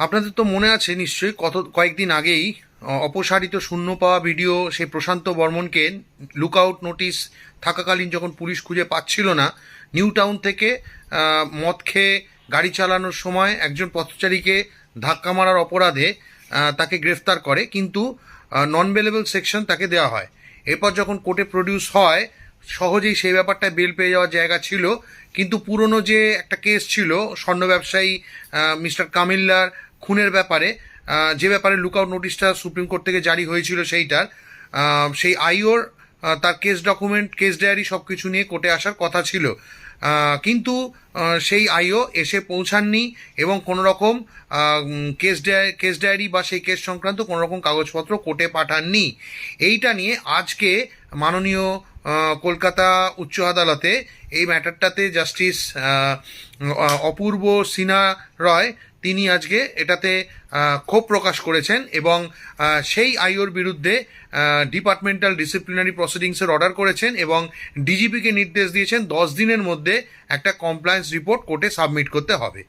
আপনাদের তো মনে আছে নিশ্চয়ই কয়েকদিন আগেই অপসারিত শূন্য পাওয়া ভিডিও সেই প্রশান্ত বর্মনকে লুকআউট নোটিশ থাকাকালীন যখন পুলিশ খুঁজে পাচ্ছিল না, নিউ টাউন থেকে মদ খেয়ে গাড়ি চালানোর সময় একজন পথচারীকে ধাক্কা মারার অপরাধে তাকে গ্রেফতার করে, কিন্তু নন বেলেবল সেকশন তাকে দেওয়া হয়। এরপর যখন কোর্টে প্রডিউস হয়, সহজেই সেই ব্যাপারটায় বেল পেয়ে যাওয়ার জায়গা ছিল, কিন্তু পুরনো যে একটা কেস ছিল স্বর্ণ ব্যবসায়ী মিস্টার কামিল্লার খুনের ব্যাপারে, যে ব্যাপারে লুকআউট নোটিশটা সুপ্রিম কোর্ট থেকে জারি হয়েছিল, সেই আইওর তার কেস ডকুমেন্ট, কেস ডায়েরি সব কিছু নিয়ে কোর্টে আসার কথা ছিল, কিন্তু সেই আইও এসে পৌঁছাননি এবং কোনো রকম কেস ডায়েরি বা সেই কেস সংক্রান্ত কোনো রকম কাগজপত্র কোর্টে পাঠাননি। এইটা নিয়ে আজকে মাননীয় কলকাতা উচ্চ আদালতে এই ম্যাটারটাতে জাস্টিস অপূর্ব সিনহা রয় তিনি আজকে এটাতে ক্ষোভ প্রকাশ করেছেন এবং সেই আইওর বিরুদ্ধে ডিপার্টমেন্টাল ডিসিপ্লিনারি প্রসিডিংসের অর্ডার করেছেন এবং ডিজিপিকে নির্দেশ দিয়েছেন 10 দিনের মধ্যে একটা কমপ্লায়েন্স রিপোর্ট কোর্টে সাবমিট করতে হবে।